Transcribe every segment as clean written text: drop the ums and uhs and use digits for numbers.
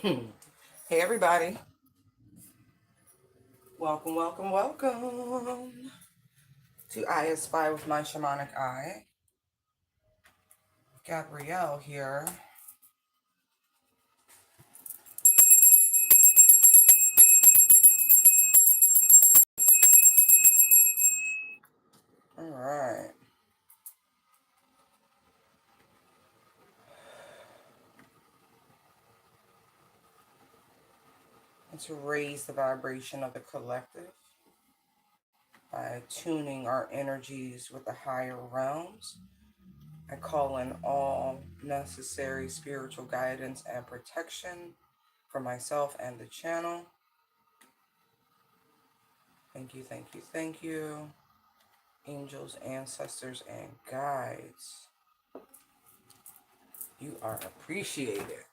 Hey everybody, welcome to I Espy with my Shamanic Eye. Gabrielle here. All right, and to raise the vibration of the collective by tuning our energies with the higher realms. I call in all necessary spiritual guidance and protection for myself and the channel. Thank you, angels, ancestors, and guides. You are appreciated.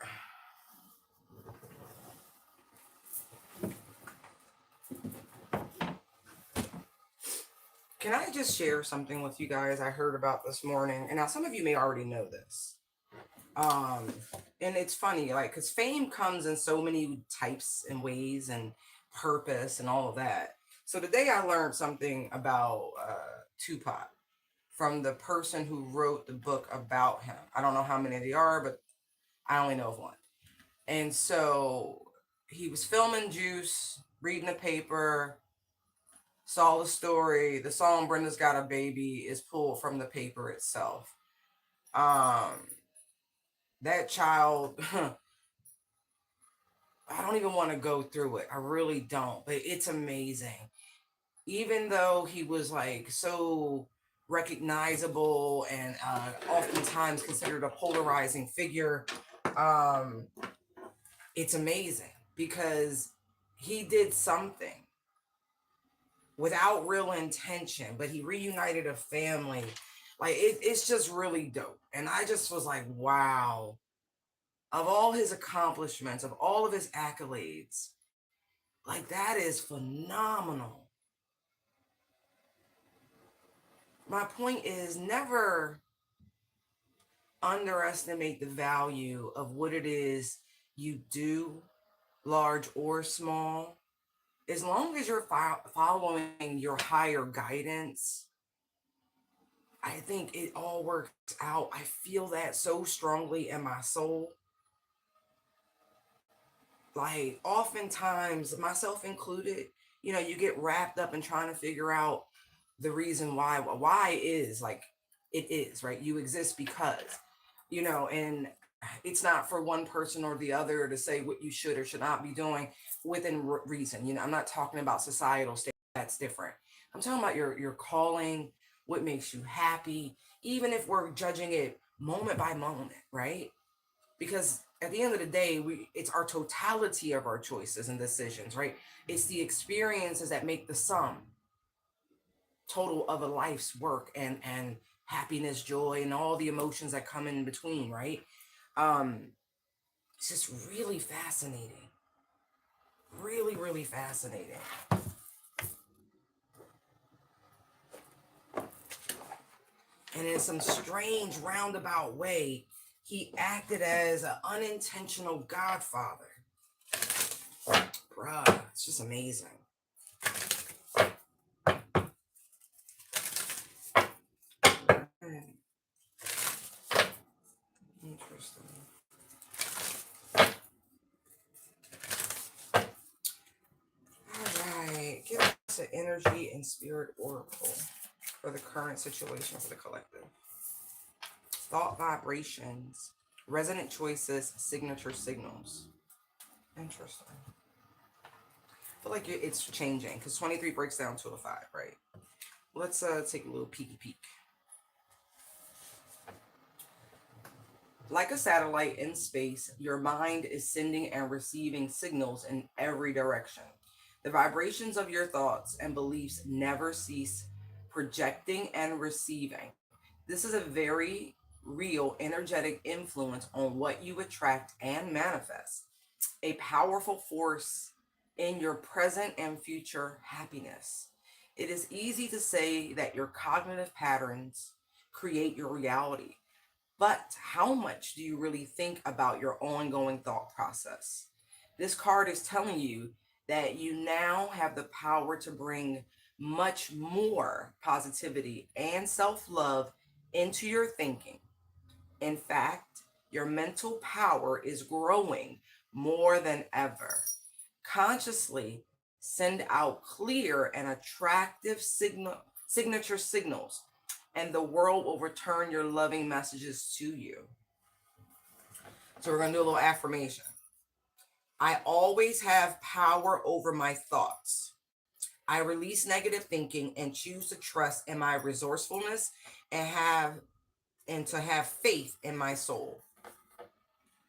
Can I just share something with you guys I heard about this morning? And now some of you may already know this. Um, and it's funny, like, because fame comes in so many types and ways and purpose and all of that. So today I learned something about Tupac from the person who wrote the book about him. I don't know how many they are, but I only know of one. And so he was filming Juice, reading the paper, saw the story. The song Brenda's Got a Baby is pulled from the paper itself. Um, that child, I don't even want to go through it. I really don't, but it's amazing. Even though he was like so recognizable and oftentimes considered a polarizing figure, um, it's amazing because he did something without real intention, but he reunited a family. Like it's just really dope. And I just was like, wow, of all his accomplishments, of all of his accolades, like that is phenomenal. My point is never underestimate the value of what it is you do, large or small. As long as you're following your higher guidance, I think it all works out. I feel that so strongly in my soul. Like, oftentimes, myself included, you get wrapped up in trying to figure out the reason why. Why is like it is, right? You exist because, and it's not for one person or the other to say what you should or should not be doing within reason. I'm not talking about societal state. That's different. I'm talking about your calling, what makes you happy, even if we're judging it moment by moment, right? Because at the end of the day, it's our totality of our choices and decisions, right? It's the experiences that make the sum total of a life's work and happiness, joy, and all the emotions that come in between, right? um it's just really fascinating, really fascinating. And in some strange roundabout way, he acted as an unintentional godfather. Bruh, it's just amazing. Interesting. All right, give us an energy and spirit oracle for the current situation for the collective. Thought vibrations, resonant choices, signature signals. Interesting. I feel like it's changing because 23 breaks down to a 5, right? Let's take a little peeky peek. Like a satellite in space, your mind is sending and receiving signals in every direction. The vibrations of your thoughts and beliefs never cease projecting and receiving. This is a very real energetic influence on what you attract and manifest, a powerful force in your present and future happiness. It is easy to say that your cognitive patterns create your reality, but how much do you really think about your ongoing thought process? This card is telling you that you now have the power to bring much more positivity and self love into your thinking. In fact, your mental power is growing more than ever. Consciously send out clear and attractive signature signals, and the world will return your loving messages to you. So we're going to do a little affirmation. I always have power over my thoughts. I release negative thinking and choose to trust in my resourcefulness and to have faith in my soul.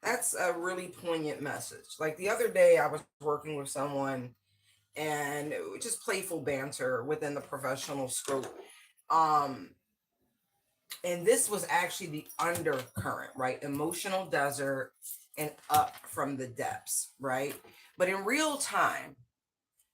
That's a really poignant message. Like the other day I was working with someone, and it was just playful banter within the professional scope. Um and this was actually the undercurrent, right? Emotional desert and up from the depths, right? But in real time,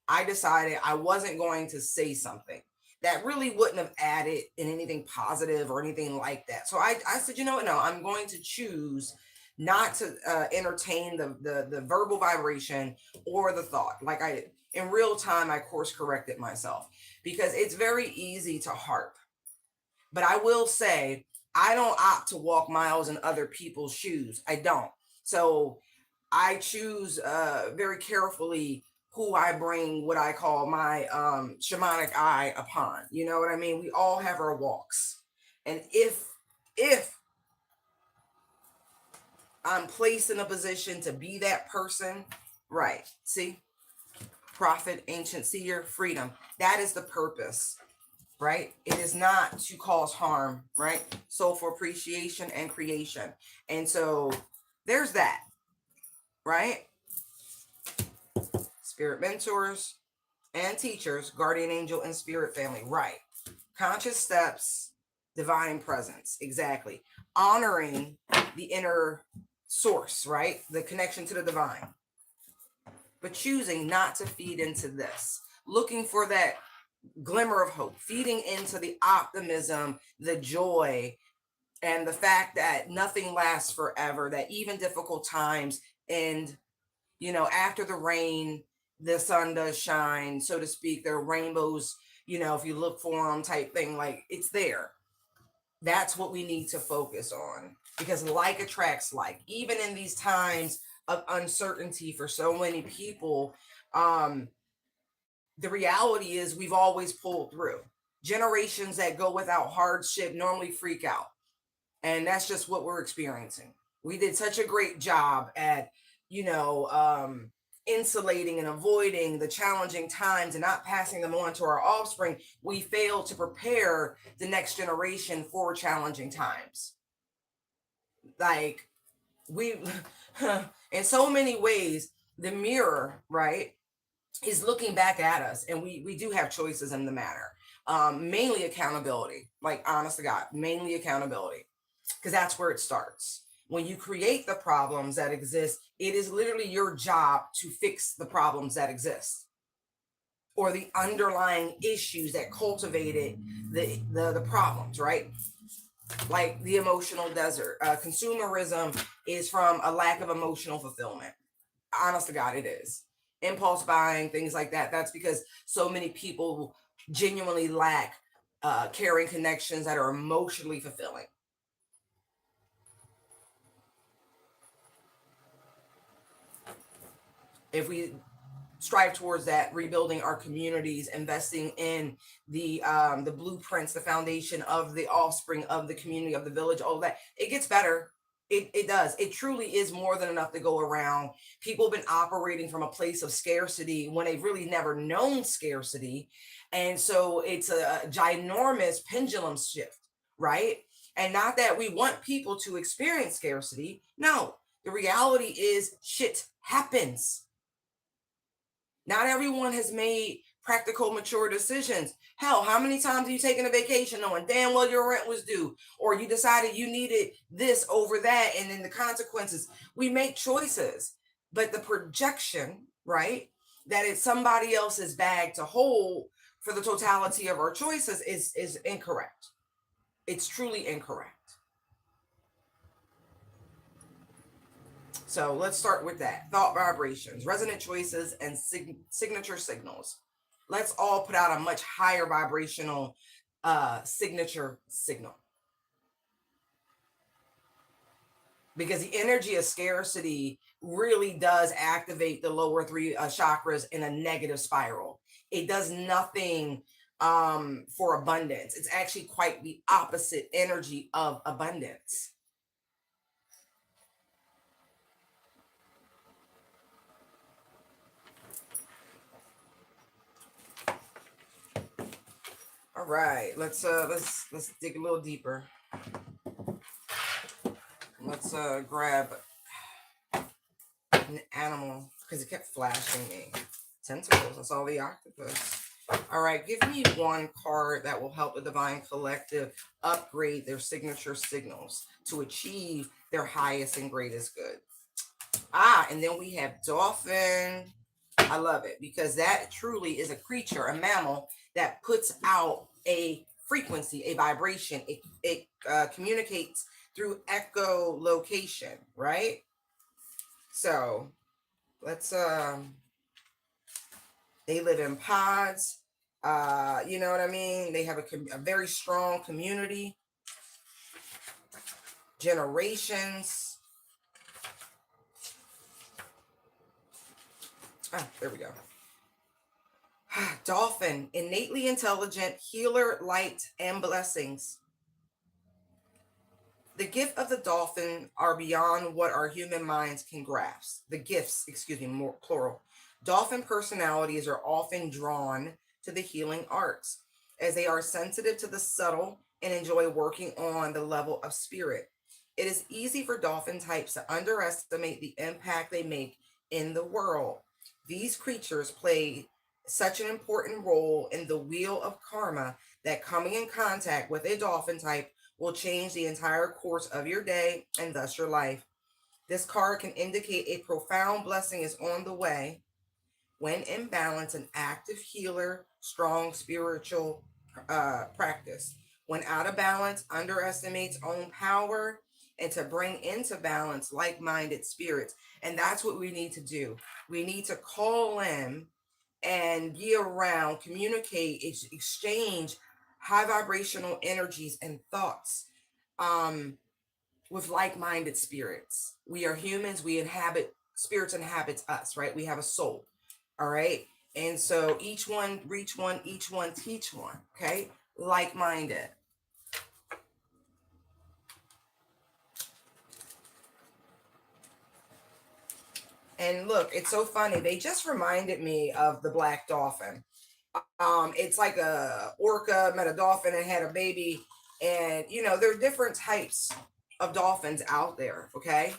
I decided I wasn't going to say something that really wouldn't have added in anything positive or anything like that. So I said, you know what? No, I'm going to choose not to entertain the verbal vibration or the thought. Like I, in real time, I course corrected myself because it's very easy to harp. But I will say, I don't opt to walk miles in other people's shoes. I don't. So I choose very carefully who I bring what I call my shamanic eye upon. You know what I mean? We all have our walks. And if I'm placed in a position to be that person, right? See, prophet, ancient seer, freedom. That is the purpose, right? It is not to cause harm, right? Soulful appreciation and creation. And so there's that, right? Spirit mentors and teachers, guardian angel and spirit family, right? Conscious steps, divine presence, exactly. Honoring the inner source, right? The connection to the divine. But choosing not to feed into this, looking for that glimmer of hope, feeding into the optimism, the joy, and the fact that nothing lasts forever, that even difficult times end, after the rain, the sun does shine, so to speak. There are rainbows, if you look for them, type thing. Like, it's there. That's what we need to focus on, because like attracts like. Even in these times of uncertainty for so many people, the reality is we've always pulled through. Generations that go without hardship normally freak out. And that's just what we're experiencing. We did such a great job at, you know, um, insulating and avoiding the challenging times and not passing them on to our offspring. We failed to prepare the next generation for challenging times. Like, we, in so many ways, the mirror, right, is looking back at us, and we do have choices in the matter. Mainly accountability, like, honest to God, mainly accountability, because that's where it starts. When you create the problems that exist, it is literally your job to fix the problems that exist, or the underlying issues that cultivated the problems, right? Like the emotional desert. Consumerism is from a lack of emotional fulfillment. Honest to God, it is. Impulse buying, things like that. That's because so many people genuinely lack caring connections that are emotionally fulfilling. If we strive towards that, rebuilding our communities, investing in the blueprints, the foundation of the offspring of the community, of the village, all that, it gets better. It does. It truly is more than enough to go around. People have been operating from a place of scarcity when they've really never known scarcity. And so it's a ginormous pendulum shift, right? And not that we want people to experience scarcity. No, the reality is shit happens. Not everyone has made practical, mature decisions. Hell, how many times have you taken a vacation knowing damn well your rent was due, or you decided you needed this over that, and then the consequences? We make choices, but the projection, right, that it's somebody else's bag to hold for the totality of our choices is incorrect. It's truly incorrect. So let's start with that. Thought vibrations, resonant choices, and signature signals. Let's all put out a much higher vibrational signature signal. Because the energy of scarcity really does activate the lower three chakras in a negative spiral. It does nothing for abundance. It's actually quite the opposite energy of abundance. All right, let's dig a little deeper. Let's grab an animal because it kept flashing me. Tentacles. I saw the octopus. All right, give me one card that will help the Divine Collective upgrade their signature signals to achieve their highest and greatest good. And then we have dolphin. I love it because that truly is a creature, a mammal that puts out a frequency, a vibration. It communicates through echolocation, right? So let's they live in pods. You know what I mean? They have a very strong community, generations. There we go. Dolphin, innately intelligent, healer, light, and blessings. The gift of the dolphin are beyond what our human minds can grasp. The gifts, excuse me, more plural. Dolphin personalities are often drawn to the healing arts as they are sensitive to the subtle and enjoy working on the level of spirit. It is easy for dolphin types to underestimate the impact they make in the world. These creatures play such an important role in the wheel of karma that coming in contact with a dolphin type will change the entire course of your day and thus your life. This card can indicate a profound blessing is on the way. When in balance, an active healer, strong spiritual practice. When out of balance, underestimates own power, and to bring into balance like-minded spirits. And that's what we need to do. We need to call in and be around, communicate, exchange high vibrational energies and thoughts with like-minded spirits. We are humans. We inhabit, spirits inhabits us, right? We have a soul. All right. And so each one reach one, each one teach one. Okay. Like-minded. And look, it's so funny. They just reminded me of the black dolphin. It's like a orca met a dolphin and had a baby. And, you know, there are different types of dolphins out there. Okay.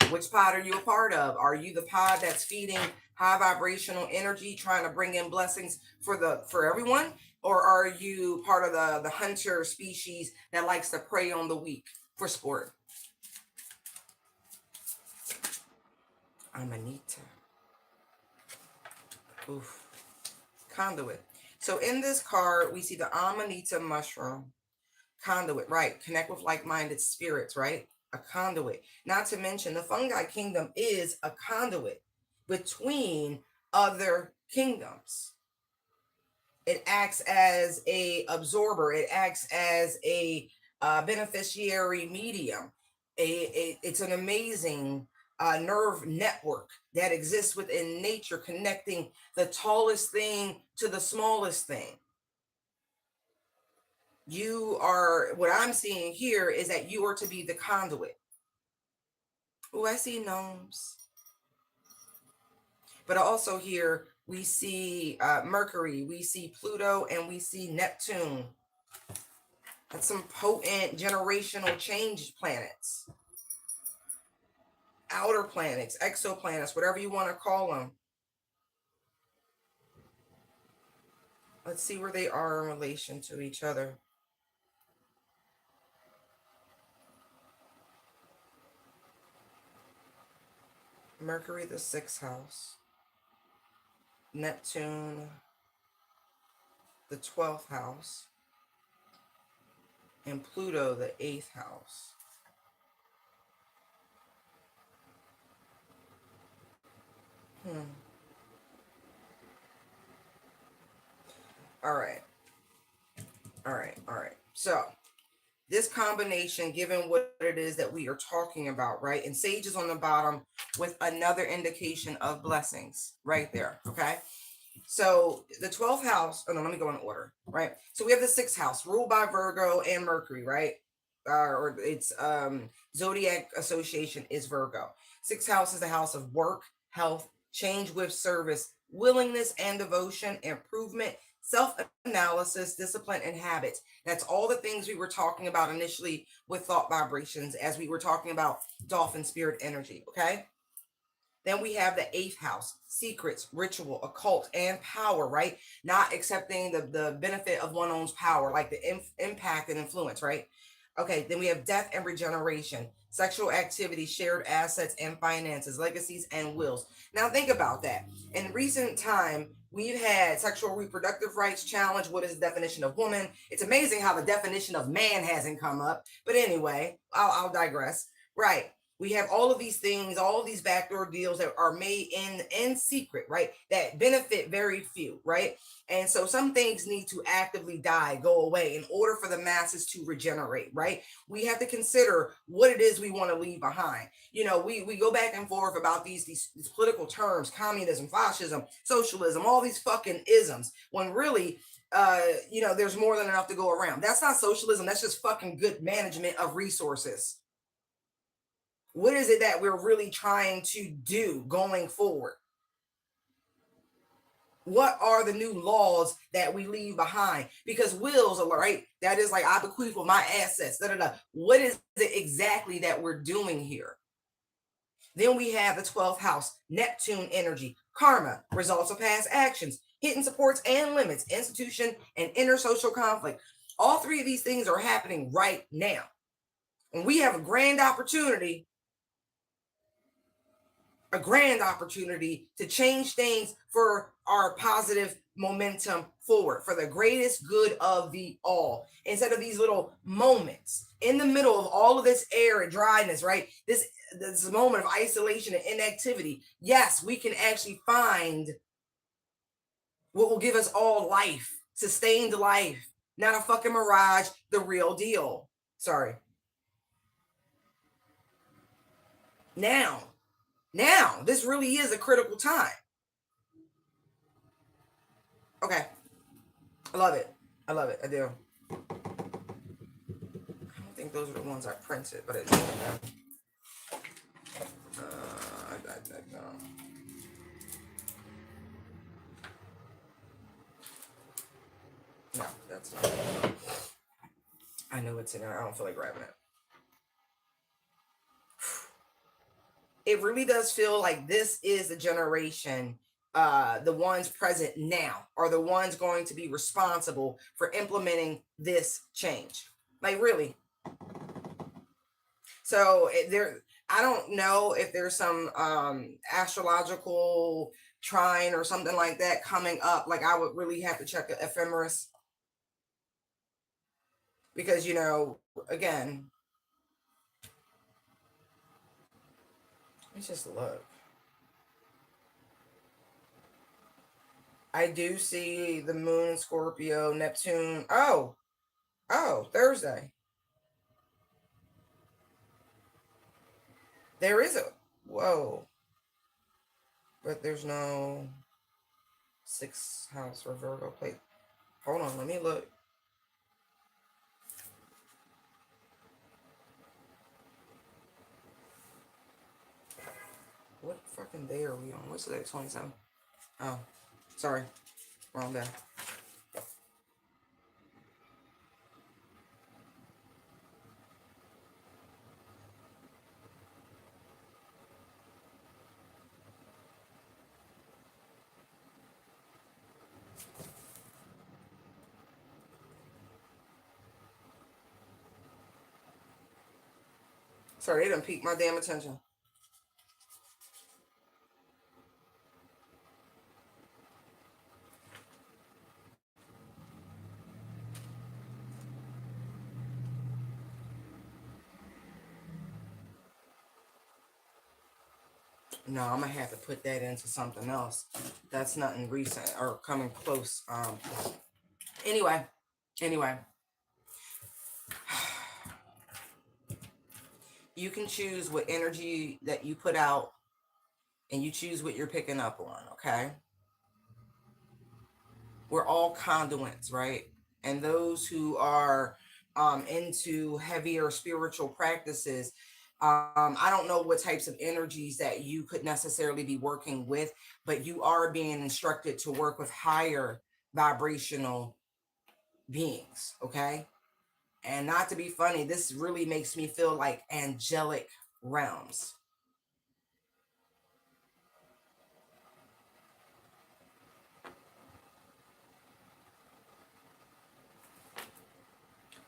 Which pod are you a part of? Are you the pod that's feeding high vibrational energy, trying to bring in blessings for everyone? Or are you part of the hunter species that likes to prey on the weak for sport? Amanita. Oof. Conduit. So in this card, we see the Amanita mushroom. Conduit, right? Connect with like-minded spirits, right? A conduit. Not to mention the fungi kingdom is a conduit between other kingdoms. It acts as a absorber. It acts as a beneficiary medium. It's an amazing nerve network that exists within nature, connecting the tallest thing to the smallest thing. You are, what I'm seeing here is that you are to be the conduit. Oh, I see gnomes. But also here we see Mercury, we see Pluto, and we see Neptune. That's some potent generational change planets. Outer planets, exoplanets, whatever you want to call them. Let's see where they are in relation to each other. Mercury, the 6th house. Neptune, the 12th house. And Pluto, the 8th house. All right. All right. All right. So this combination, given what it is that we are talking about, right? And sage is on the bottom with another indication of blessings right there. Okay. So the 12th house, oh no, let me go in order, right? So we have the 6th house ruled by Virgo and Mercury, right? Or its zodiac association is Virgo. 6th house is the house of work, health, change with service, willingness and devotion, improvement, self-analysis, discipline, and habits. That's all the things we were talking about initially with thought vibrations as we were talking about dolphin spirit energy, okay? Then we have the 8th house, secrets, ritual, occult, and power, right? Not accepting the benefit of one's own power, like the impact and influence, right? Okay, then we have death and regeneration, sexual activity, shared assets and finances, legacies and wills. Now think about that. In recent time, we've had sexual reproductive rights challenge. What is the definition of woman? It's amazing how the definition of man hasn't come up. But anyway, I'll digress. Right, we have all of these things, all of these backdoor deals that are made in secret, right? That benefit very few, right? And so some things need to actively die, go away in order for the masses to regenerate, right? We have to consider what it is we want to leave behind. You know, we go back and forth about these political terms, communism, fascism, socialism, all these fucking isms, when really there's more than enough to go around. That's not socialism, that's just fucking good management of resources. What is it that we're really trying to do going forward? What are the new laws that we leave behind? Because wills are right. That is like, I bequeath with my assets. Da, da, da. What is it exactly that we're doing here? Then we have the 12th house, Neptune energy, karma, results of past actions, hidden supports and limits, institution, and inner social conflict. All three of these things are happening right now. And we have a grand opportunity to change things for our positive momentum forward, for the greatest good of the all, instead of these little moments in the middle of all of this air and dryness, right? This moment of isolation and inactivity. Yes, we can actually find what will give us all life, sustained life, not a fucking mirage, the real deal. Sorry. Now, this really is a critical time. Okay. I love it. I love it. I do. I don't think those are the ones I printed, but it's I got that down. No, that's not it. I know it's in there. I don't feel like grabbing it. It really does feel like this is the generation, the ones present now are the ones going to be responsible for implementing this change. Like, really. So I don't know if there's some astrological trine or something like that coming up. Like, I would really have to check the ephemeris, because again, let's just look. I do see the moon, Scorpio, Neptune. Oh, Thursday. There is a whoa, but there's no 6th house or Virgo plate. Hold on, let me look. What fucking day are we on? What's today? 27. Oh, sorry, wrong day. Sorry, they done piqued my damn attention. No, I'm gonna have to put that into something else. That's nothing recent or coming close. Anyway, anyway, you can choose what energy that you put out, and you choose what you're picking up on. Okay, we're all conduits, right? And those who are into heavier spiritual practices, I don't know what types of energies that you could necessarily be working with, but you are being instructed to work with higher vibrational beings, okay? And not to be funny, this really makes me feel like angelic realms.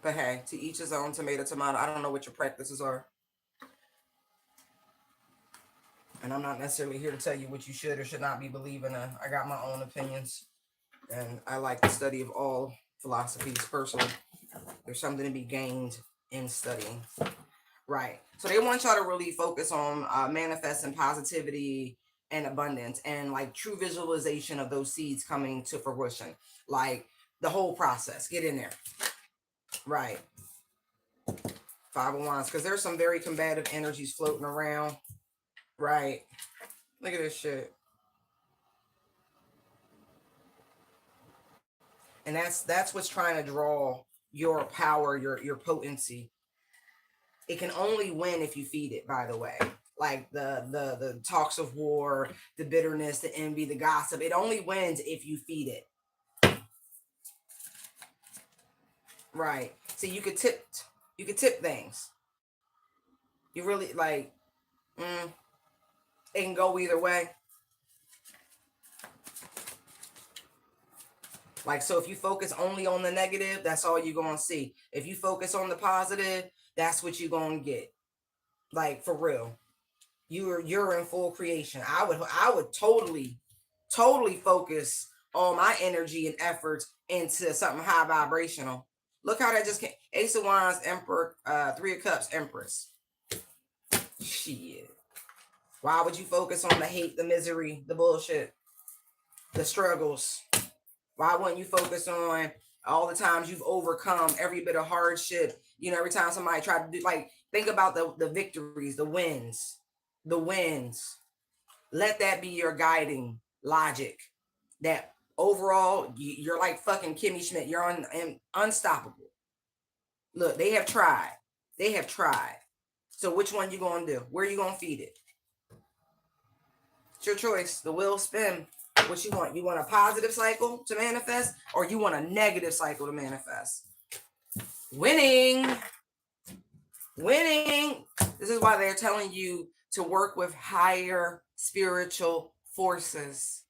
But hey, to each his own, tomato, tomato. I don't know what your practices are. And I'm not necessarily here to tell you what you should or should not be believing in. I got my own opinions. And I like the study of all philosophies personally. There's something to be gained in studying. Right. So they want y'all to really focus on manifesting positivity and abundance and like true visualization of those seeds coming to fruition. Like the whole process. Get in there. Right. Five of Wands. Because there's some very combative energies floating around. Right. Look at this shit. And that's what's trying to draw your power, your potency. It can only win if you feed it, by the way. Like the talks of war, the bitterness, the envy, the gossip. It only wins if you feed it. Right. So you could tip things. You really like it can go either way. Like, so if you focus only on the negative, that's all you're gonna see. If you focus on the positive, that's what you're gonna get. Like, for real. You're in full creation. I would totally focus all my energy and efforts into something high vibrational. Look how that just came. Ace of Wands, Emperor, Three of Cups, Empress. Shit. Why would you focus on the hate, the misery, the bullshit, the struggles? Why wouldn't you focus on all the times you've overcome every bit of hardship? You know, every time somebody tried to do, like, think about the victories, the wins, the wins. Let that be your guiding logic. That overall, you're like fucking Kimmy Schmidt. You're unstoppable. Look, they have tried. They have tried. So which one you gonna do? Where you gonna feed it? It's your choice. The wheel spin. What you want? You want a positive cycle to manifest, or you want a negative cycle to manifest? Winning. Winning. This is why they're telling you to work with higher spiritual forces.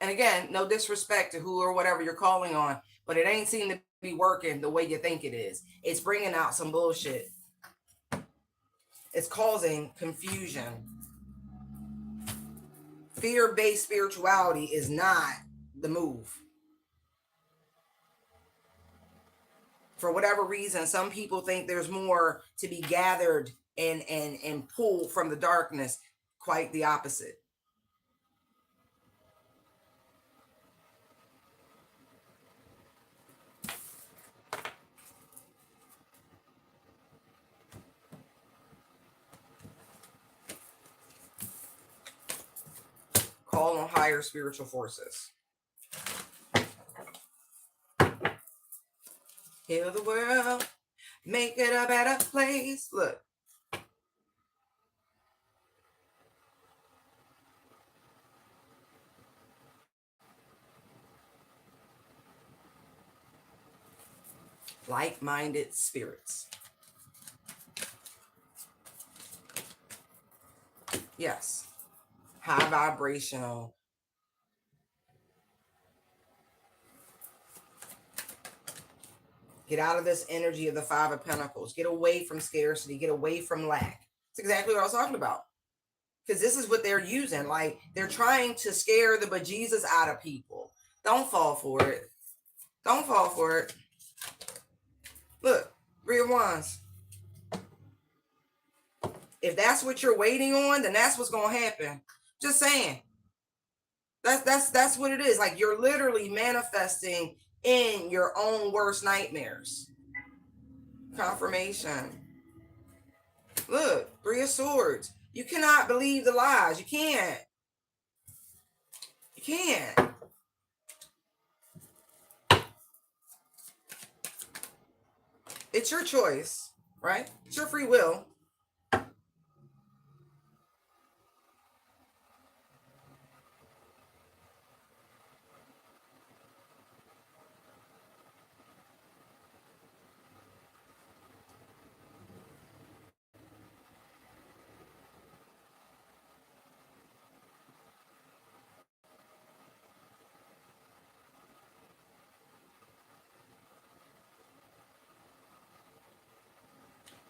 And again, no disrespect to who or whatever you're calling on, but it ain't seem to be working the way you think it is. It's bringing out some bullshit. It's causing confusion. Fear-based spirituality is not the move. For whatever reason, some people think there's more to be gathered and pulled from the darkness. Quite the opposite. Call on higher spiritual forces. Heal the world, make it a better place. Look. Like-minded spirits. Yes. High vibrational. Get out of this energy of the Five of Pentacles. Get away from scarcity. Get away from lack. That's exactly what I was talking about. Because this is what they're using. Like, they're trying to scare the bejesus out of people. Don't fall for it. Don't fall for it. Look, Three of Wands. If that's what you're waiting on, then that's what's going to happen. Just saying. That's what it is. Like, you're literally manifesting in your own worst nightmares. Confirmation. Look, 3 of Swords. You cannot believe the lies. You can't. You can't. It's your choice, right? It's your free will.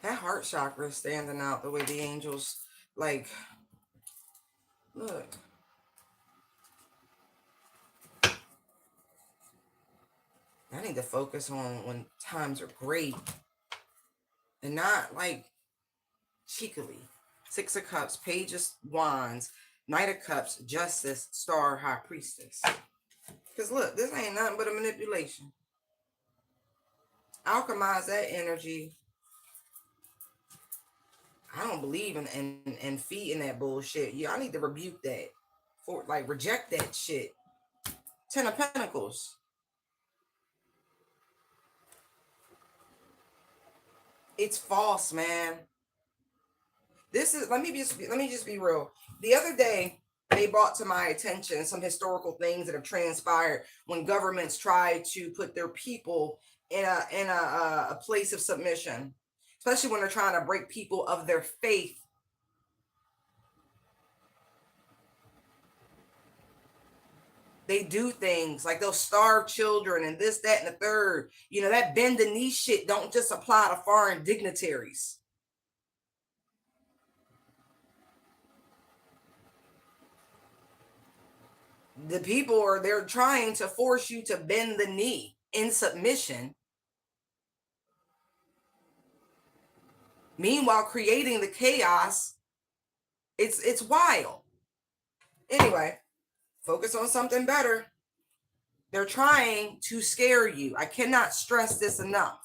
That heart chakra is standing out the way the angels, like, look. I need to focus on when times are great and not like cheekily. 6 of Cups, Page of Wands, Knight of Cups, Justice, Star, High Priestess. Because look, this ain't nothing but a manipulation. Alchemize that energy. I don't believe in feeding that bullshit. Yeah, I need to rebuke that. For like, reject that shit. 10 of Pentacles. It's false, man. This is, let me just be real. The other day, they brought to my attention some historical things that have transpired when governments try to put their people in a place of submission, especially when they're trying to break people of their faith. They do things like they'll starve children and this, that, and the third. You know, that bend the knee shit don't just apply to foreign dignitaries. The people they're trying to force you to bend the knee in submission. Meanwhile, creating the chaos. It's wild. Anyway, focus on something better. They're trying to scare you. I cannot stress this enough.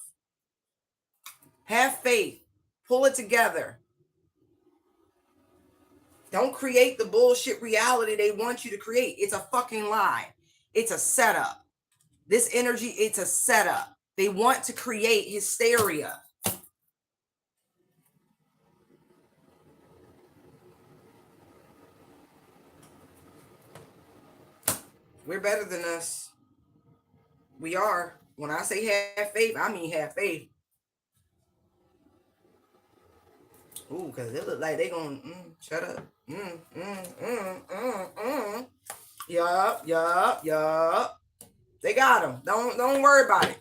Have faith. Pull it together. Don't create the bullshit reality they want you to create. It's a fucking lie. It's a setup. This energy, it's a setup. They want to create hysteria. We're better than us. We are. When I say have faith, I mean have faith. Ooh, because they look like they gonna shut up. Yup. They got them. Don't worry about it.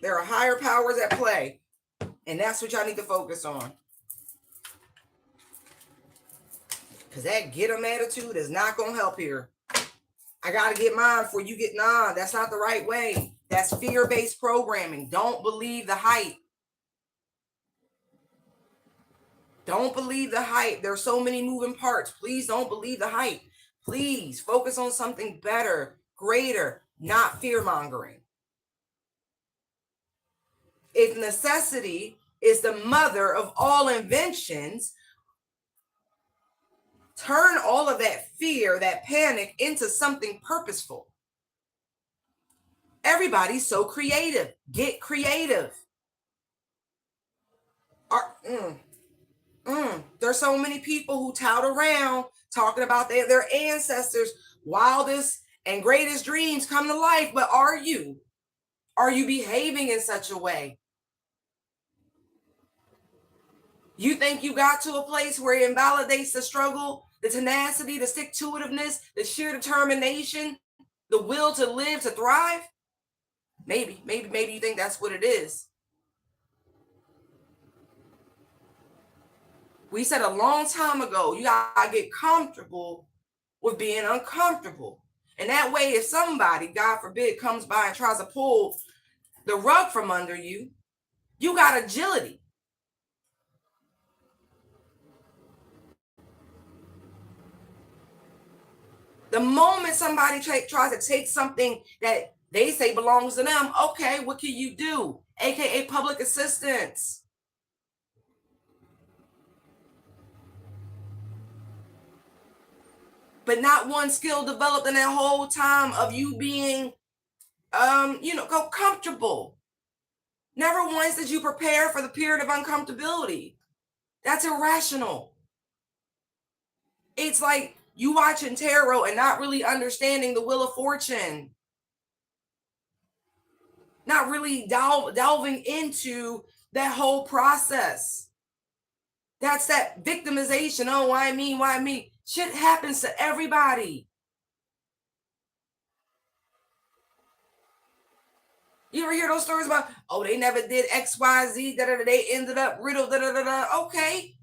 There are higher powers at play, and that's what y'all need to focus on. Because that get them attitude is not gonna help here. I gotta get mine before you get none. That's not the right way. That's fear-based programming. Don't believe the hype. Don't believe the hype. There are so many moving parts. Please don't believe the hype. Please focus on something better, greater, not fear-mongering. If necessity is the mother of all inventions, turn all of that fear, that panic, into something purposeful. Everybody's so creative. Get creative. There's so many people who tout around talking about their ancestors' wildest and greatest dreams come to life. But are you behaving in such a way? You think you got to a place where it invalidates the struggle, the tenacity, the stick-to-itiveness, the sheer determination, the will to live, to thrive? Maybe you think that's what it is. We said a long time ago, you gotta get comfortable with being uncomfortable. And that way, if somebody, God forbid, comes by and tries to pull the rug from under you, you got agility. The moment somebody tries to take something that they say belongs to them, okay, what can you do? AKA public assistance. But not one skill developed in that whole time of you being, go comfortable. Never once did you prepare for the period of uncomfortability. That's irrational. It's like you watching tarot and not really understanding the Wheel of Fortune. Not really delving into that whole process. That's that victimization. Oh, why me? Why me? Shit happens to everybody. You ever hear those stories about, oh, they never did X, Y, Z, they ended up riddled, Okay.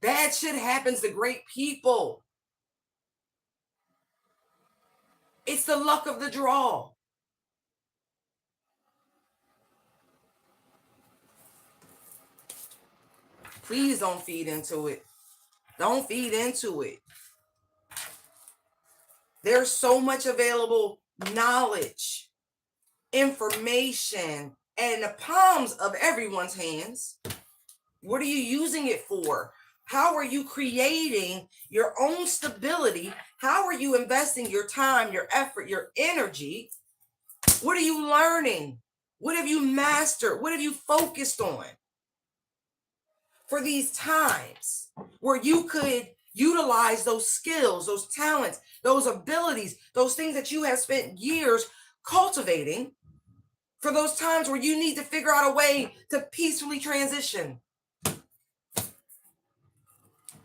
Bad shit happens to great people. It's the luck of the draw. Please don't feed into it. Don't feed into it. There's so much available knowledge, information, and the palms of everyone's hands. What are you using it for? How are you creating your own stability? How are you investing your time, your effort, your energy? What are you learning? What have you mastered? What have you focused on for these times where you could utilize those skills, those talents, those abilities, those things that you have spent years cultivating for those times where you need to figure out a way to peacefully transition?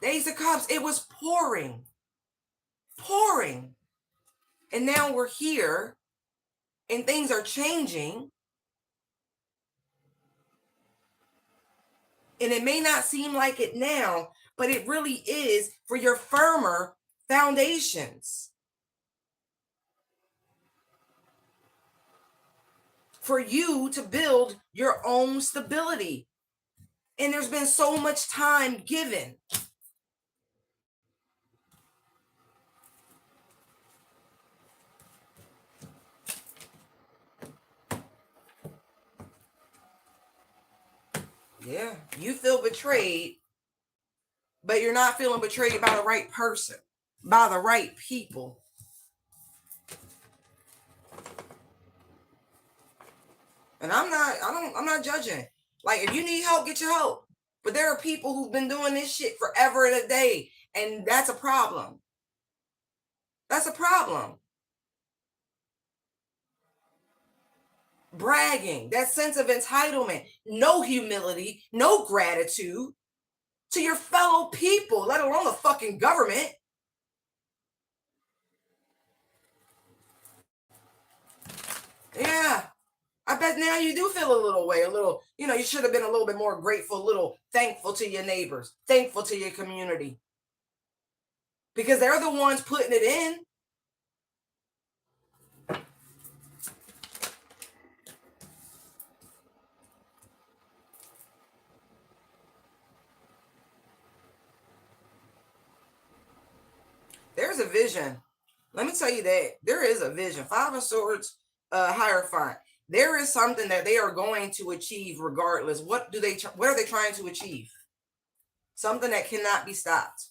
Ace of Cups, it was pouring. And now we're here and things are changing. And it may not seem like it now, but it really is for your firmer foundations. For you to build your own stability. And there's been so much time given. Yeah, you feel betrayed, but you're not feeling betrayed by the right person, by the right people. And I'm not judging. Like, if you need help, get your help. But there are people who've been doing this shit forever and a day, and that's a problem. That's a problem. Bragging, that sense of entitlement, no humility, no gratitude to your fellow people, let alone the fucking government. Yeah. I bet now you do feel a little way, you should have been a little bit more grateful, a little thankful to your neighbors, thankful to your community. Because they're the ones putting it in. There's a vision. Let me tell you that there is a vision. Five of Swords, Hierophant. There is something that they are going to achieve regardless. What are they trying to achieve? Something that cannot be stopped.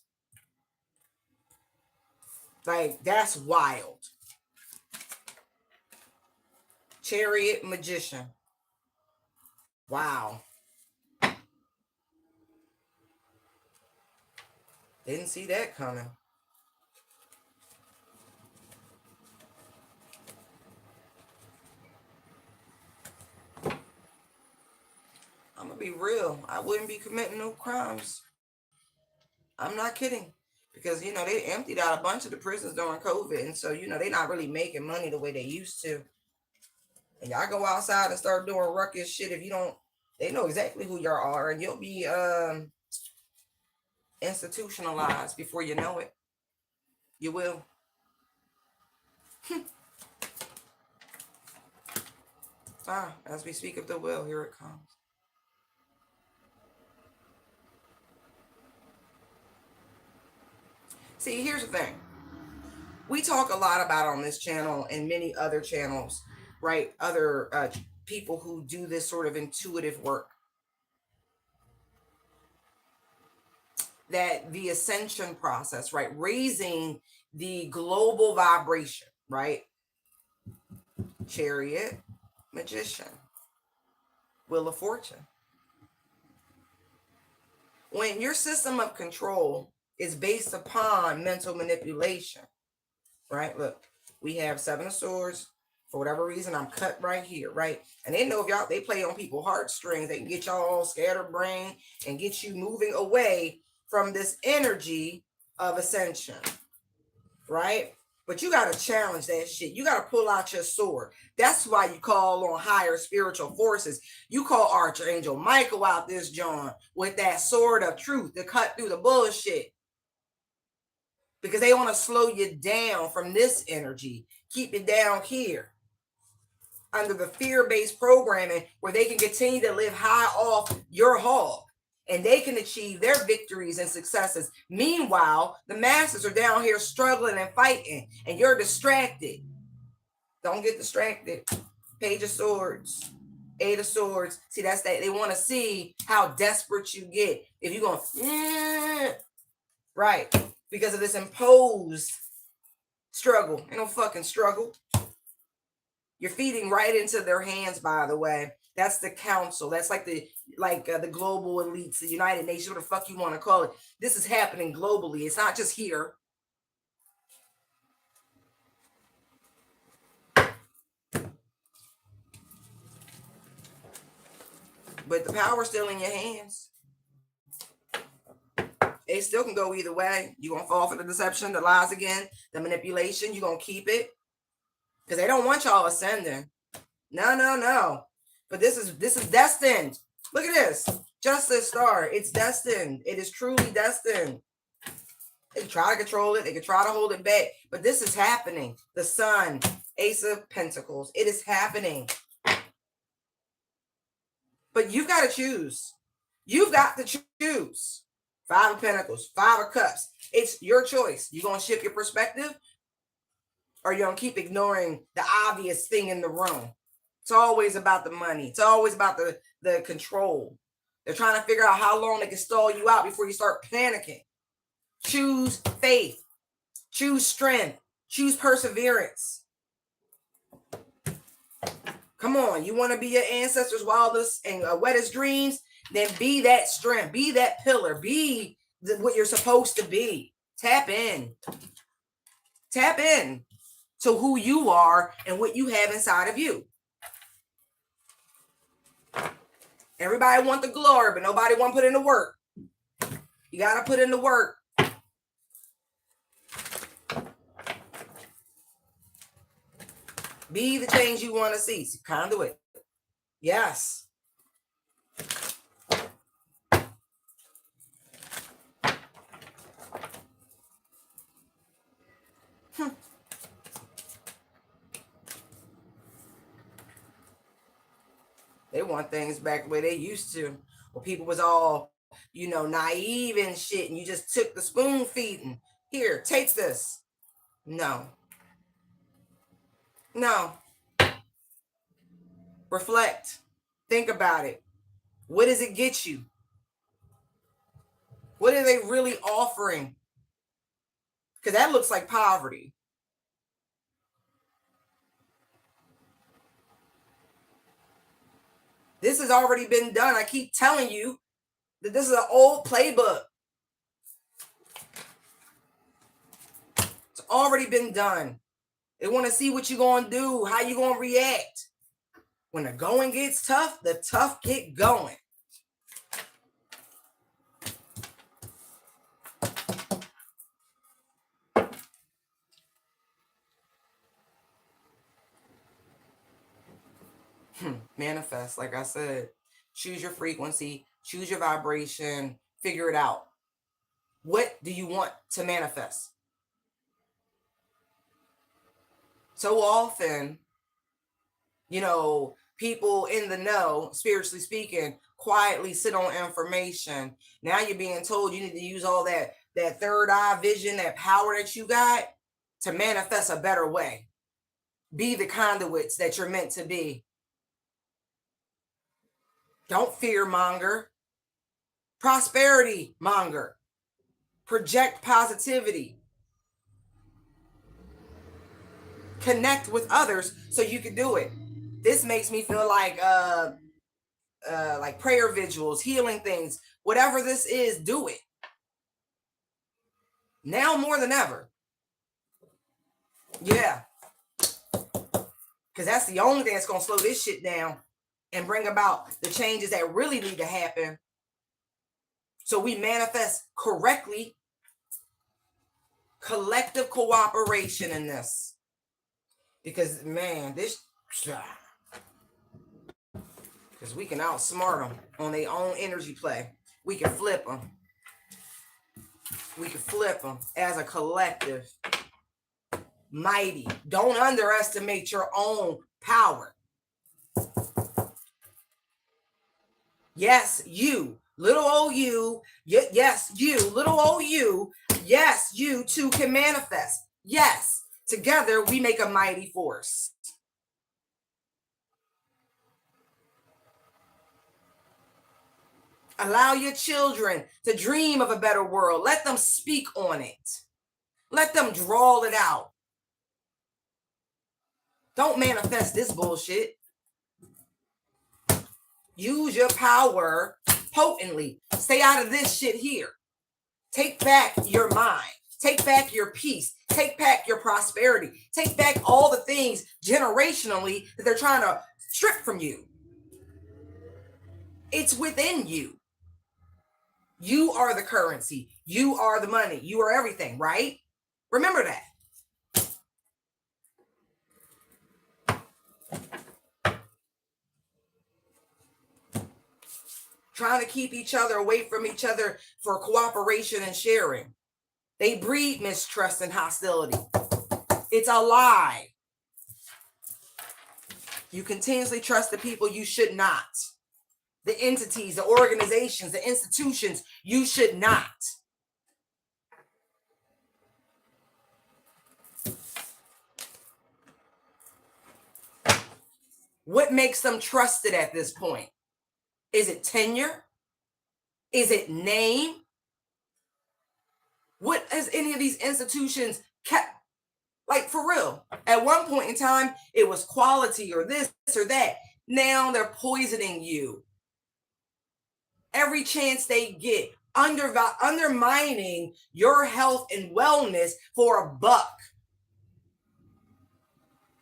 Like, that's wild. Chariot, Magician. Wow. Didn't see that coming. I'm gonna be real. I wouldn't be committing no crimes. I'm not kidding. Because, they emptied out a bunch of the prisons during COVID. And so, they're not really making money the way they used to. And y'all go outside and start doing ruckus shit if you don't, they know exactly who y'all are. And you'll be institutionalized before you know it. You will. As we speak of the will, here it comes. See, here's the thing. we talk a lot about on this channel and many other channels, right? Other people who do this sort of intuitive work, that the ascension process, right? Raising the global vibration, right? Chariot, Magician, Wheel of Fortune. When your system of control is based upon mental manipulation, right? Look, we have Seven of Swords. For whatever reason, I'm cut right here, right? And they know if y'all, they play on people's heartstrings, they can get y'all all scatterbrained and get you moving away from this energy of ascension, right? But you got to challenge that shit. You got to pull out your sword. That's why you call on higher spiritual forces. You call Archangel Michael out this joint with that sword of truth to cut through the bullshit. Because they want to slow you down from this energy, keep you down here under the fear-based programming where they can continue to live high off your hog and they can achieve their victories and successes. Meanwhile, the masses are down here struggling and fighting and you're distracted. Don't get distracted. Page of Swords, Eight of Swords. See, that's that. They want to see how desperate you get. If you're going, right, because of this imposed struggle. Ain't no fucking struggle. You're feeding right into their hands, by the way. That's the council. That's like the global elites, the United Nations, what the fuck you want to call it. This is happening globally. It's not just here. But the power's still in your hands. It still can go either way. You're going to fall for the deception, the lies again, the manipulation. You're going to keep it. Because they don't want y'all ascending. No. But this is destined. Look at this. Justice star. It's destined. It is truly destined. They can try to control it. They can try to hold it back. But this is happening. The Sun. Ace of Pentacles. It is happening. But you've got to choose. You've got to choose. Five of Pentacles. Five of Cups. It's your choice. You going to shift your perspective? Or you're going to keep ignoring the obvious thing in the room? It's always about the money. It's always about the control. They're trying to figure out how long they can stall you out before you start panicking. Choose faith. Choose strength. Choose perseverance. Come on. You want to be your ancestors' wildest and wettest dreams? Then be that strength. Be that pillar. Be what you're supposed to be. Tap in. Tap in to who you are and what you have inside of you. Everybody want the glory, but nobody want to put in the work. You got to put in the work. Be the change you want to see. Conduit. Yes. They want things back the way they used to. Where people was all, naive and shit. And you just took the spoon feeding. Here, take this. No. Reflect. Think about it. What does it get you? What are they really offering? Because that looks like poverty. This has already been done. I keep telling you that this is an old playbook. It's already been done. They want to see what you're going to do, how you're going to react. When the going gets tough, the tough get going. Manifest, like I said. Choose your frequency, choose your vibration, figure it out. What do you want to manifest? So often, people in the know, spiritually speaking, quietly sit on information. Now you're being told you need to use all that third eye vision, that power that you got. to manifest a better way. Be the conduits that you're meant to be. Don't fear monger. Prosperity monger. Project positivity. Connect with others so you can do it. This makes me feel like prayer vigils, healing things, whatever this is, do it. Now more than ever. Yeah. Because that's the only thing that's going to slow this shit down and bring about the changes that really need to happen. So we manifest correctly. Collective cooperation in this. Because, man, because we can outsmart them on their own energy play. We can flip them. We can flip them as a collective. Mighty. Don't underestimate your own power. Yes, you. Little old you. Yes, you. Little old you. Yes, you too can manifest. Yes. Together we make a mighty force. Allow your children to dream of a better world. Let them speak on it. Let them draw it out. Don't manifest this bullshit. Use your power potently. Stay out of this shit here. Take back your mind. Take back your peace. Take back your prosperity. Take back all the things generationally that they're trying to strip from you. It's within you. You are the currency. You are the money. You are everything, right? Remember that. Trying to keep each other away from each other for cooperation and sharing. They breed mistrust and hostility. It's a lie. You continuously trust the people you should not. The entities, the organizations, the institutions you should not. What makes them trusted at this point? Is it tenure? Is it name? What has any of these institutions kept? Like, for real, at one point in time, it was quality or this or that. Now they're poisoning you. Every chance they get, undermining your health and wellness for a buck.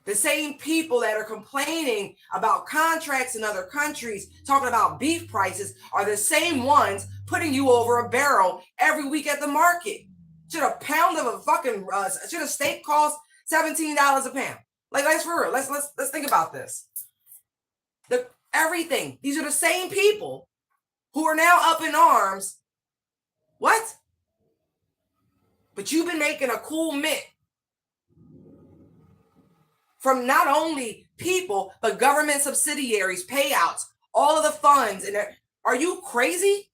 The same people that are complaining about contracts in other countries, talking about beef prices, are the same ones putting you over a barrel every week at the market. Should a pound of a fucking should a steak cost $17 a pound? Like, that's for real. Let's think about this. Everything. These are the same people who are now up in arms. What? But you've been making a cool mint from not only people, but government subsidiaries, payouts, all of the funds. And are you crazy?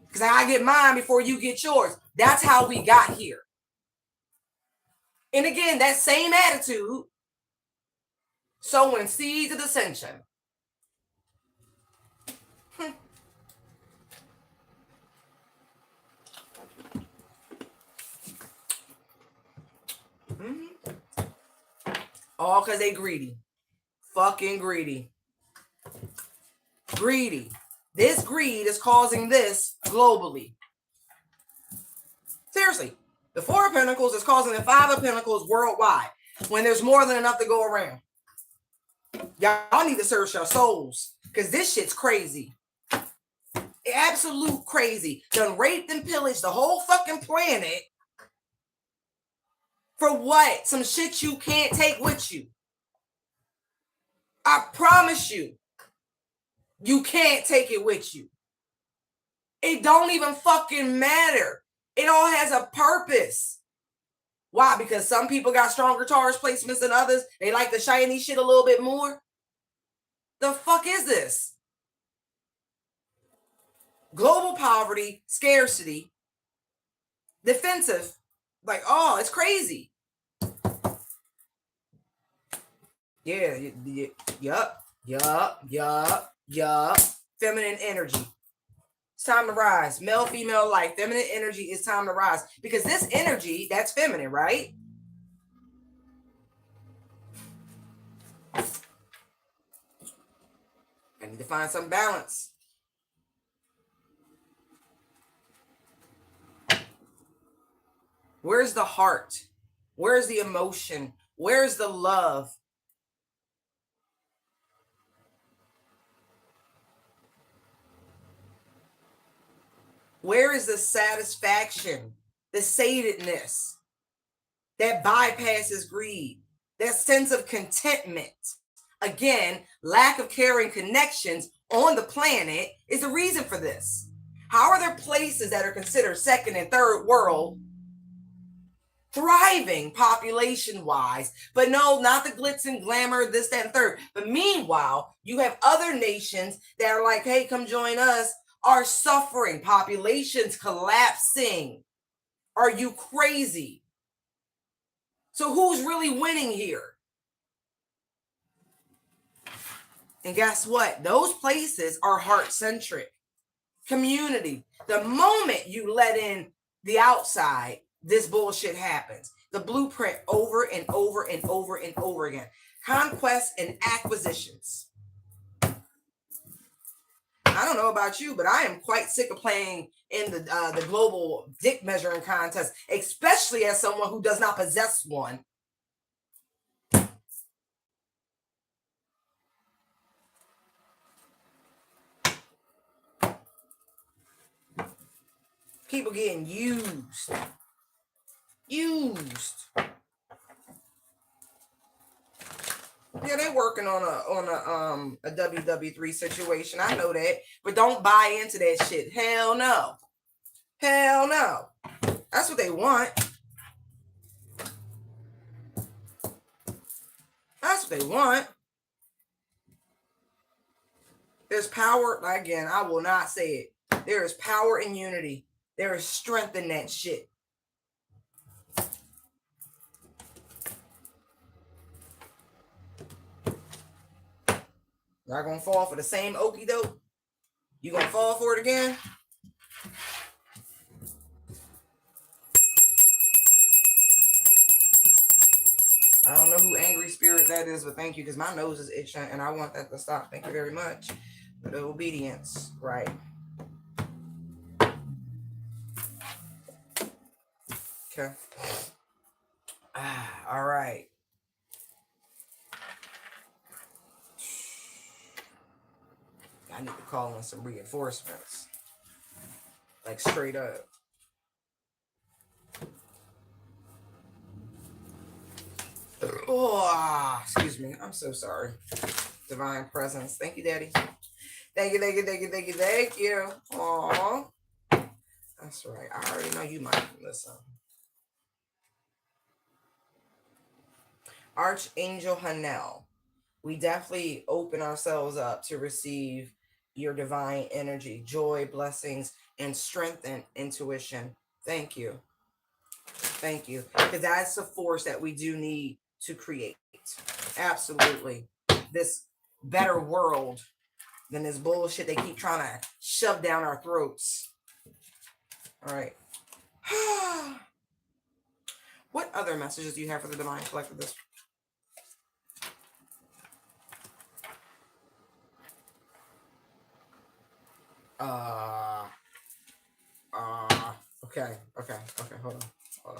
Because I get mine before you get yours. That's how we got here. And again, that same attitude, sowing seeds of dissension. All because they greedy. Fucking greedy. Greedy. This greed is causing this globally. Seriously. The Four of Pentacles is causing the Five of Pentacles worldwide when there's more than enough to go around. Y'all need to search your souls because this shit's crazy. Absolute crazy. Done raped and pillaged the whole fucking planet. For what? Some shit you can't take with you. I promise you, you can't take it with you. It don't even fucking matter. It all has a purpose. Why? Because some people got stronger Taurus placements than others. They like the shiny shit a little bit more. The fuck is this? Global poverty, scarcity, defensive, Like, oh, it's crazy. Yeah, yup. Feminine energy. It's time to rise. Male, female life. Feminine energy is time to rise. Because this energy, that's feminine, right? I need to find some balance. Where's the heart? Where's the emotion? Where's the love? Where is the satisfaction, the satedness that bypasses greed, that sense of contentment? Again, lack of caring connections on the planet is the reason for this. How are there places that are considered second and third world thriving population wise, but no, not the glitz and glamour, this, that, and third. But meanwhile, you have other nations that are like, hey, come join us, are suffering, populations collapsing. Are you crazy? So who's really winning here? And guess what? Those places are heart-centric. Community. The moment you let in the outside, this bullshit happens. The blueprint over and over and over and over again. Conquests and acquisitions. I don't know about you, but I am quite sick of playing in the global dick measuring contest, especially as someone who does not possess one. People getting used. Yeah, they're working on a WW3 situation. I know that, but don't buy into that shit. Hell no. Hell no. That's what they want. That's what they want. There's power. Again, I will not say it. There is power in unity. There is strength in that shit. Not gonna fall for the same okie doke. You gonna fall for it again? I don't know who angry spirit that is, but thank you, because my nose is itching and I want that to stop. Thank you very much for the obedience. Right. Okay. All right. I need to call in some reinforcements. Like straight up. Oh, excuse me. I'm so sorry. Divine presence. Thank you, Daddy. Thank you. Aww. That's right. I already know you might listen. Archangel Hanel. We definitely open ourselves up to receive your divine energy, joy, blessings, and strength and intuition. Thank you. Thank you. Because that's the force that we do need to create. Absolutely. This better world than this bullshit they keep trying to shove down our throats. All right. What other messages do you have for the Divine Collective this? Okay, hold on.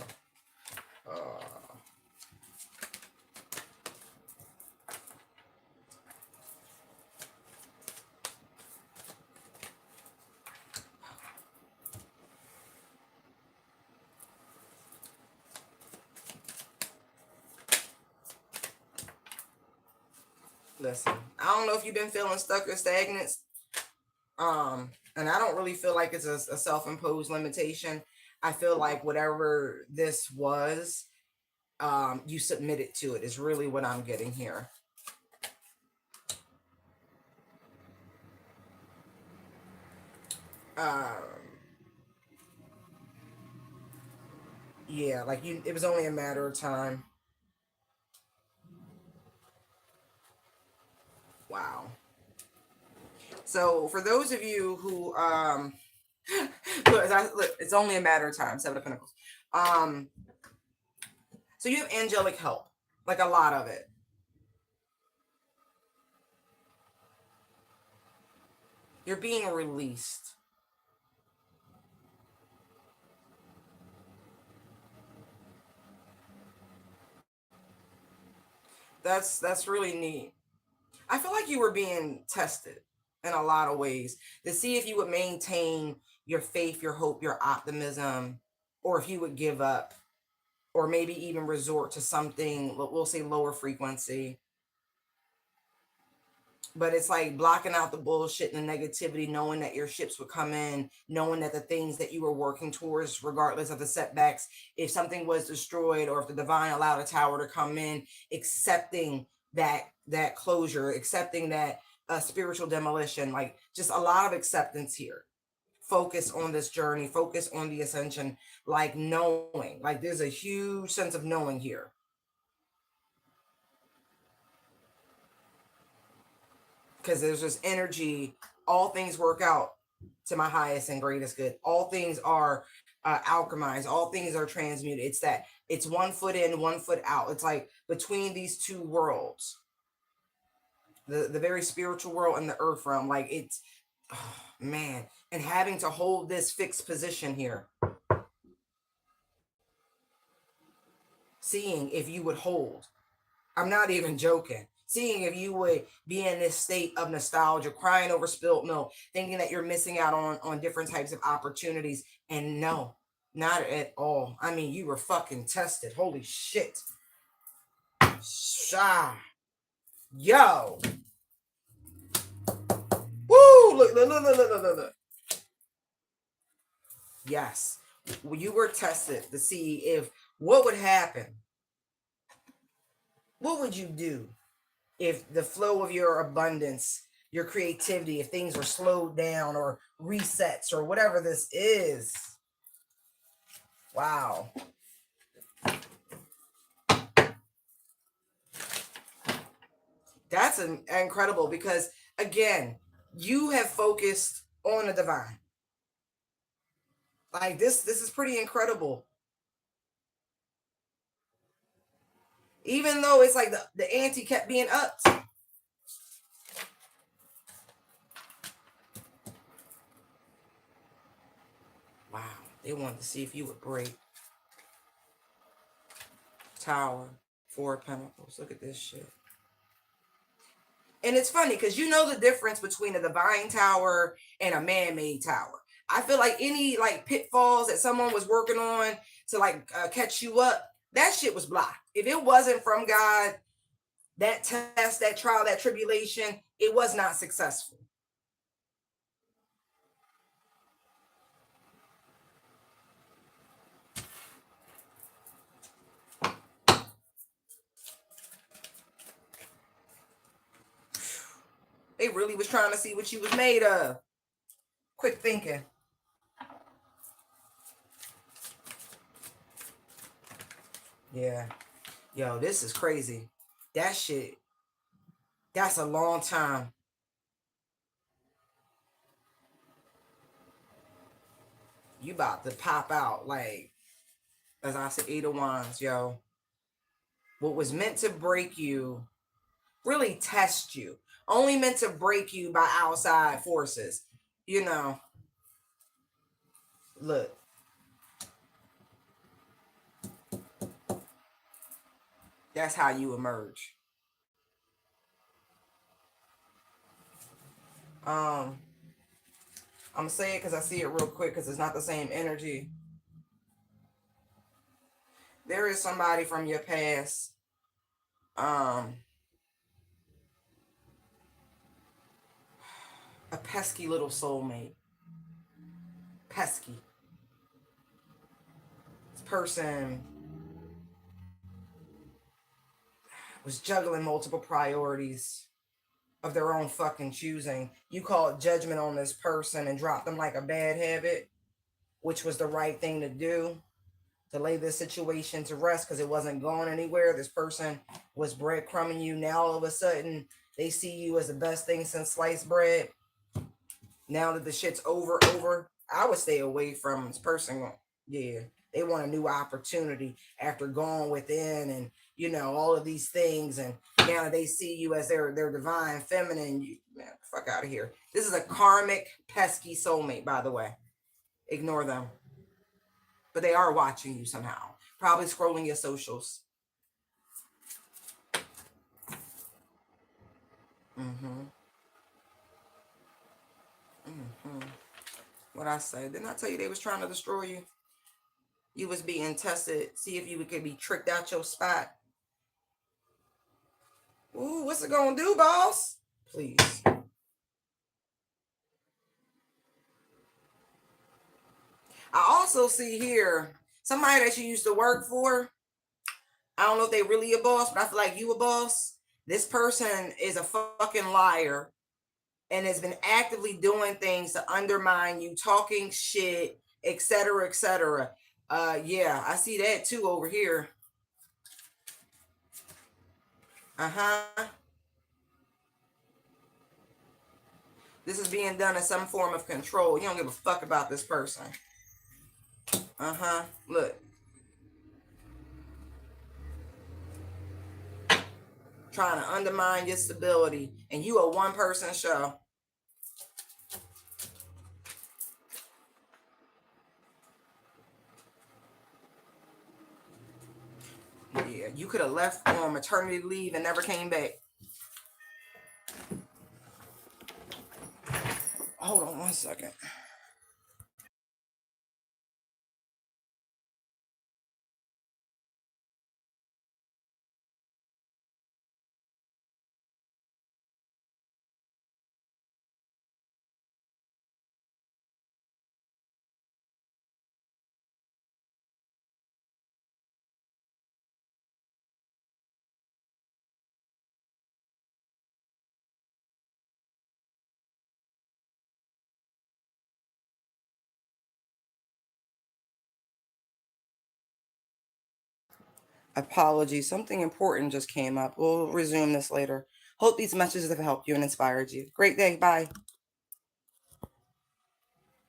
Listen, I don't know if you've been feeling stuck or stagnant. And I don't really feel like it's a self-imposed limitation. I feel like whatever this was, you submitted to it is really what I'm getting here. Yeah, like it was only a matter of time. Wow. So for those of you who look, it's only a matter of time. Seven of Pentacles. Um, so you have angelic help, like a lot of it. You're being released. That's really neat. I feel like you were being tested in a lot of ways to see if you would maintain your faith, your hope, your optimism, or if you would give up, or maybe even resort to something, we'll say lower frequency. But it's like blocking out the bullshit and the negativity, knowing that your ships would come in, knowing that the things that you were working towards, regardless of the setbacks, if something was destroyed or if the divine allowed a tower to come in, accepting that closure, accepting that spiritual demolition, like just a lot of acceptance here. Focus on this journey, focus on the ascension, like knowing, like there's a huge sense of knowing here. Because there's this energy, all things work out to my highest and greatest good. All things are alchemized, all things are transmuted. It's that it's 1 foot in, 1 foot out. It's like between these two worlds, the very spiritual world and the earth realm. Like it's, oh, man, and having to hold this fixed position here, seeing if you would hold. I'm not even joking. Seeing if you would be in this state of nostalgia, crying over spilt milk, thinking that you're missing out on different types of opportunities. And no, not at all. I mean, you were fucking tested. Holy shit. Sha. Yo. Woo! Look. Yes. You were tested to see if what would happen. What would you do if the flow of your abundance, your creativity, if things were slowed down or resets or whatever this is? Wow. That's incredible because, again, you have focused on the divine. Like this is pretty incredible. Even though it's like the ante kept being upped. Wow. They wanted to see if you would break. Tower, 4 of Pentacles. Look at this shit. And it's funny because you know the difference between a divine tower and a man-made tower. I feel like any like pitfalls that someone was working on to like catch you up, that shit was blocked. If it wasn't from God, that test, that trial, that tribulation, it was not successful. They really was trying to see what you was made of. Quick thinking. Yeah. Yo, this is crazy. That shit, that's a long time. You about to pop out like, as I said, 8 of Wands, yo. What was meant to break you, really test you. Only meant to break you by outside forces. You know, look. That's how you emerge. I'm gonna say it because I see it real quick because it's not the same energy. There is somebody from your past. A pesky little soulmate. Pesky. This person was juggling multiple priorities of their own fucking choosing. You called judgment on this person and dropped them like a bad habit, which was the right thing to do. to lay this situation to rest because it wasn't going anywhere. This person was breadcrumbing you. Now all of a sudden they see you as the best thing since sliced bread. Now that the shit's over, I would stay away from this person. Yeah, they want a new opportunity after going within and all of these things, and now they see you as their divine feminine. You man, fuck out of here. This is a karmic pesky soulmate, by the way. Ignore them, but they are watching you somehow. Probably scrolling your socials. Mm-hmm. Mm-hmm. What I say? Didn't I tell you they was trying to destroy you? You was being tested, see if you could be tricked out your spot. Ooh, what's it gonna do, boss? Please. I also see here somebody that you used to work for. I don't know if they really a boss, but I feel like you a boss. This person is a fucking liar and has been actively doing things to undermine you, talking shit, etc., etc. Yeah, I see that too over here. Uh-huh. This is being done in some form of control. You don't give a fuck about this person. Uh-huh. Look. Trying to undermine your stability. And you a one-person show. Yeah, you could have left on maternity leave and never came back. Hold on one second. Apologies. Something important just came up. We'll resume this later. Hope these messages have helped you and inspired you. Great day. Bye.